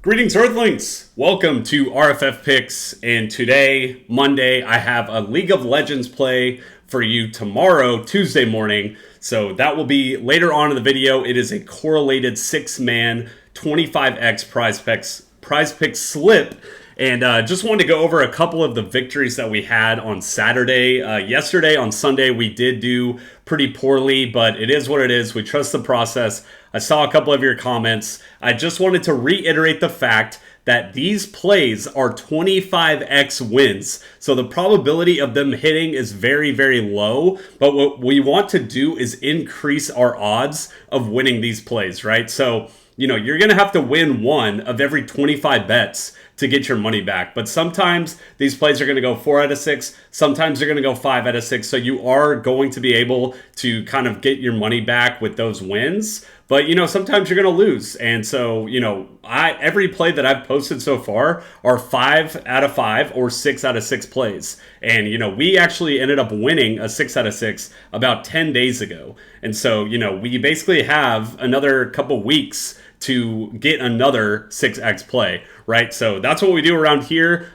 Greetings, Earthlings! Welcome to RFF Picks, and today, Monday, I have a League of Legends play for you tomorrow, Tuesday morning. So that will be later on in the video. It is a correlated 6-man 25x PrizePicks slip. And just wanted to go over a couple of the victories that we had on Saturday. Yesterday, on Sunday, we did do pretty poorly, but it is what it is. We trust the process. I saw a couple of your comments. I just wanted to reiterate the fact that these plays are 25x wins. So the probability of them hitting is very, very low. But what we want to do is increase our odds of winning these plays, right? So, you know, you're going to have to win one of every 25 bets to get your money back. But sometimes these plays are going to go 4 out of 6. Sometimes they're going to go 5 out of 6. So you are going to be able to kind of get your money back with those wins. But, you know, sometimes you're going to lose. And so, you know, every play that I've posted so far are 5 out of 5 or 6 out of 6 plays. And, you know, we actually ended up winning a 6 out of 6 about 10 days ago. And so, you know, we basically have another couple weeks to get another 6x play, right? So that's what we do around here.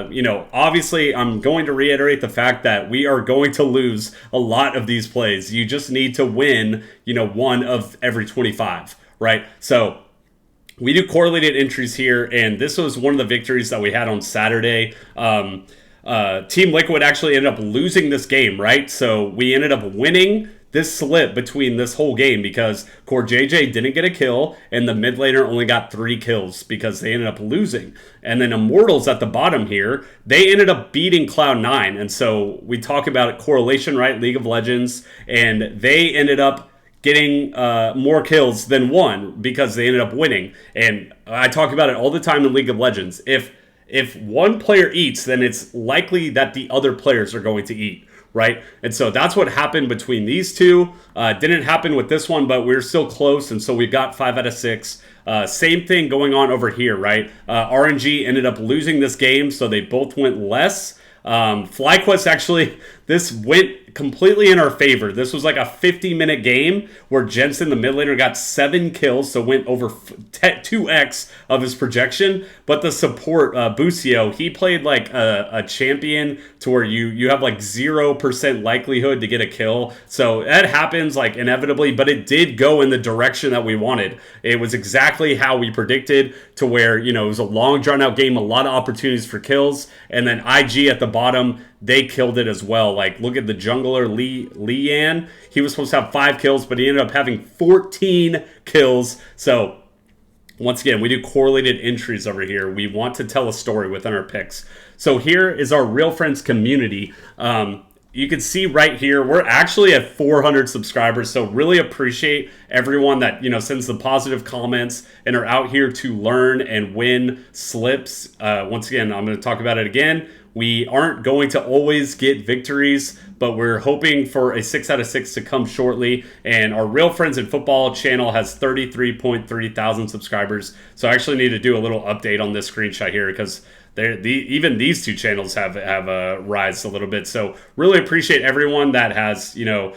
You know, obviously, I'm going to reiterate the fact that we are going to lose a lot of these plays. You just need to win, you know, one of every 25, right? So we do correlated entries here, and this was one of the victories that we had on Saturday. Team Liquid actually ended up losing this game, right? So we ended up winning this slip between this whole game because Core JJ didn't get a kill and the mid laner only got 3 kills because they ended up losing. And then Immortals at the bottom here, they ended up beating Cloud9. And so we talk about correlation, right? League of Legends, and they ended up getting more kills than one because they ended up winning. And I talk about it all the time in League of Legends. If one player eats, then it's likely that the other players are going to eat, right? And so that's what happened between these two. Didn't happen with this one, but we're still close, and so we got 5 out of 6. Same thing going on over here, right? RNG ended up losing this game, so they both went less. FlyQuest actually, this went completely in our favor. This was like a 50-minute game where Jensen, the mid laner, got 7 kills, so went over 2x of his projection. But the support, Busio, he played like a champion to where you have like 0% likelihood to get a kill. So that happens like inevitably, but it did go in the direction that we wanted. It was exactly how we predicted, to where, you know, it was a long drawn out game, a lot of opportunities for kills, and then IG at the bottom, they killed it as well. Like, look at the jungler, Lian. He was supposed to have 5 kills, but he ended up having 14 kills. So, once again, we do correlated entries over here. We want to tell a story within our picks. So here is our Real Friends community. You can see right here, we're actually at 400 subscribers. So really appreciate everyone that, you know, sends the positive comments and are out here to learn and win slips. Once again, I'm going to talk about it again. We aren't going to always get victories, but we're hoping for a 6 out of 6 to come shortly. And our Real Friends in Football channel has 33.3 thousand subscribers. So I actually need to do a little update on this screenshot here, because even these two channels have rised a little bit. So really appreciate everyone that has, you know,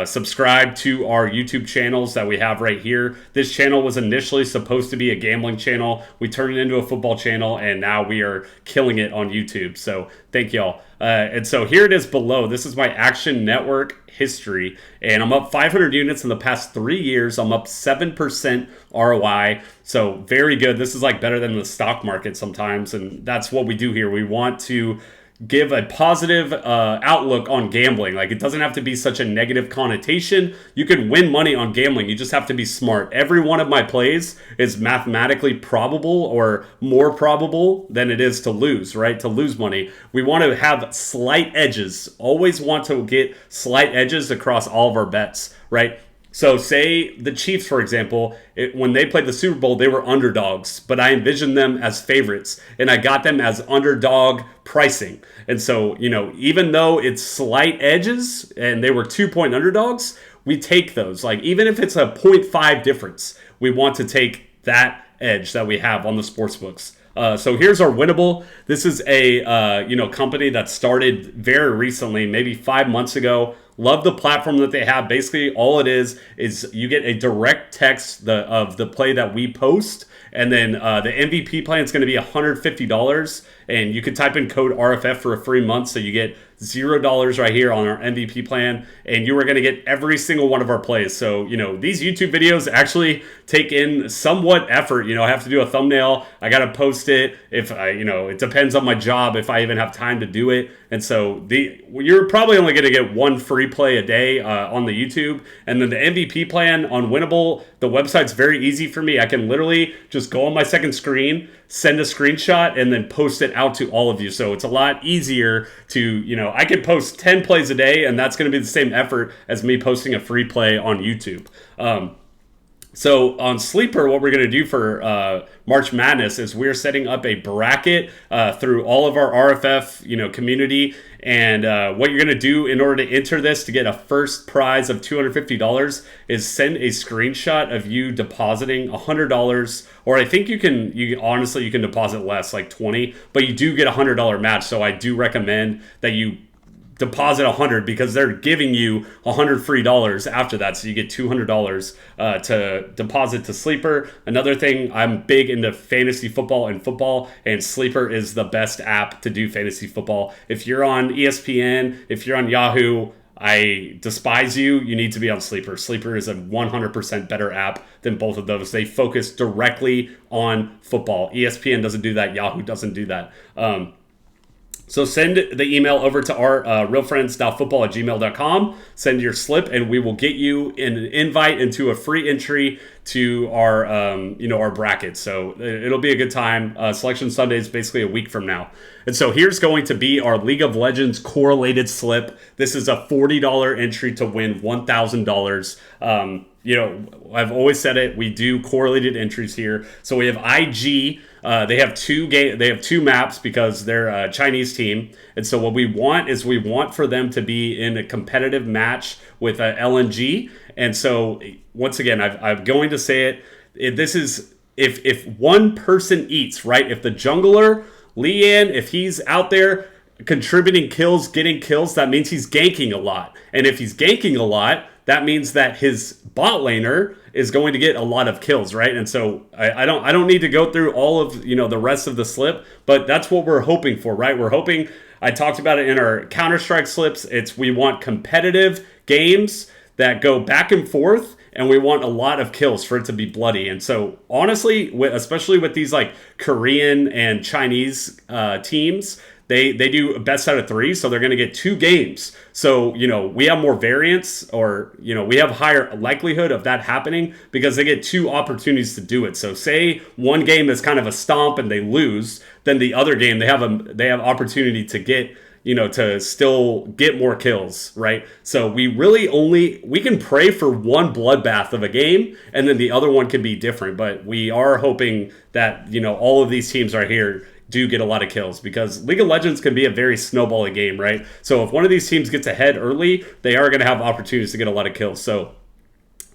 subscribe to our YouTube channels that we have right here. This channel was initially supposed to be a gambling channel. We turned it into a football channel, and now we are killing it on YouTube. So thank y'all. And so here it is below. This is my Action Network history, and I'm up 500 units in the past 3 years. I'm up 7% ROI. So very good. This is like better than the stock market sometimes, and that's what we do here. We want to give a positive outlook on gambling. Like, it doesn't have to be such a negative connotation. You can win money on gambling. You just have to be smart. Every one of my plays is mathematically probable, or more probable than it is to lose, right? To lose money. We want to have slight edges. Always want to get slight edges across all of our bets, right? So say the Chiefs, for example, when they played the Super Bowl, they were underdogs, but I envisioned them as favorites, and I got them as underdog pricing. And so, you know, even though it's slight edges and they were 2-point underdogs, we take those. Like, even if it's a 0.5 difference, we want to take that edge that we have on the sports books. So here's our Winnable. This is a company that started very recently, maybe 5 months ago. Love the platform that they have. Basically, all it is you get a direct text of the play that we post, and then the MVP plan is going to be $150, and you can type in code RFF for a free month, so you get $0 right here on our MVP plan, and you are going to get every single one of our plays. So, these YouTube videos actually take in somewhat effort. I have to do a thumbnail. I got to post it. If I, it depends on my job if I even have time to do it. And so you're probably only going to get one free play a day on the YouTube. And then the MVP plan on Winnable, the website's very easy for me. I can literally just go on my second screen, send a screenshot, and then post it out to all of you. So it's a lot easier to, I could post 10 plays a day, and that's going to be the same effort as me posting a free play on YouTube. So on Sleeper, what we're going to do for March Madness is we're setting up a bracket through all of our RFF, community. And what you're going to do in order to enter this to get a first prize of $250 is send a screenshot of you depositing $100, or I think you can deposit less, like 20, but you do get a $100 match. So I do recommend that you deposit $100 because they're giving you $100 free dollars after that, so you get $200 to deposit to Sleeper. Another thing, I'm big into fantasy football, and Sleeper is the best app to do fantasy football. If you're on ESPN, if you're on Yahoo, I despise you. You need to be on Sleeper. Sleeper is a 100% better app than both of those. They focus directly on football. ESPN doesn't do that. Yahoo doesn't do that. So send the email over to our realfriends.football@gmail.com. Send your slip, and we will get you an invite into a free entry to our, our bracket. So it'll be a good time. Selection Sunday is basically a week from now. And so here's going to be our League of Legends correlated slip. This is a $40 entry to win $1,000. I've always said it. We do correlated entries here. So we have IG. They have two maps because they're a Chinese team. And so what we want for them to be in a competitive match with LNG. And so once again, I'm going to say it. This is if one person eats, right? If the jungler, Lian, if he's out there contributing kills, getting kills, that means he's ganking a lot. And if he's ganking a lot, that means that his bot laner is going to get a lot of kills, right? And so I don't need to go through all of the rest of the slip, but that's what we're hoping for, right? We're hoping, I talked about it in our Counter-Strike slips, we want competitive games that go back and forth, and we want a lot of kills for it to be bloody. And so honestly, especially with these like Korean and Chinese teams, they do best out of 3, so they're going to get 2 games. So, we have more variance, or, we have higher likelihood of that happening because they get 2 opportunities to do it. So say one game is kind of a stomp and they lose, then the other game they have opportunity to get, to still get more kills, right? So we can pray for one bloodbath of a game, and then the other one can be different. But we are hoping that, all of these teams right here do get a lot of kills, because League of Legends can be a very snowballing game, right? So if one of these teams gets ahead early, they are going to have opportunities to get a lot of kills. So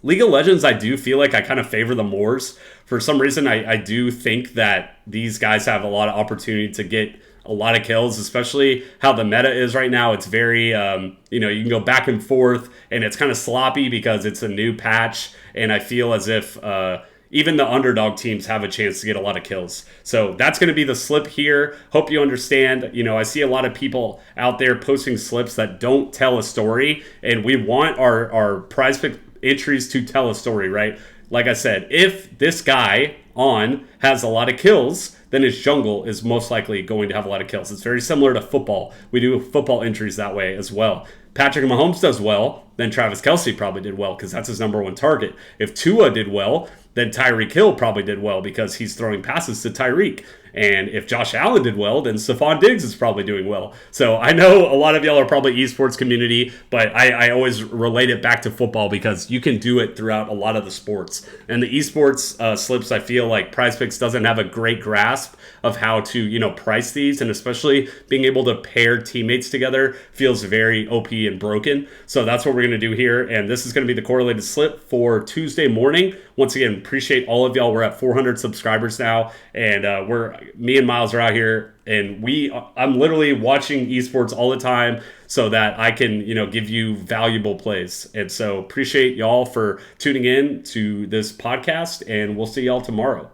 League of Legends, I do feel like I kind of favor the Moors. For some reason, I do think that these guys have a lot of opportunity to get a lot of kills, especially how the meta is right now. It's very, you can go back and forth, and it's kind of sloppy because it's a new patch, and I feel as if even the underdog teams have a chance to get a lot of kills. So that's going to be the slip here. Hope you understand. I see a lot of people out there posting slips that don't tell a story, and we want our PrizePicks entries to tell a story, right? Like I said, if this guy has a lot of kills, then his jungle is most likely going to have a lot of kills. It's very similar to football. We do football entries that way as well. Patrick Mahomes does well, then Travis Kelce probably did well because that's his number 1 target. If Tua did well, then Tyreek Hill probably did well because he's throwing passes to Tyreek. And if Josh Allen did well, then Stephon Diggs is probably doing well. So I know a lot of y'all are probably esports community, but I always relate it back to football because you can do it throughout a lot of the sports. And the esports slips, I feel like PrizePicks doesn't have a great grasp of how to, price these. And especially being able to pair teammates together feels very OP being broken. So that's what we're going to do here. And this is going to be the correlated slip for Tuesday morning. Once again, appreciate all of y'all. We're at 400 subscribers now, and me and Miles are out here, and I'm literally watching esports all the time so that I can, give you valuable plays. And so appreciate y'all for tuning in to this podcast, and we'll see y'all tomorrow.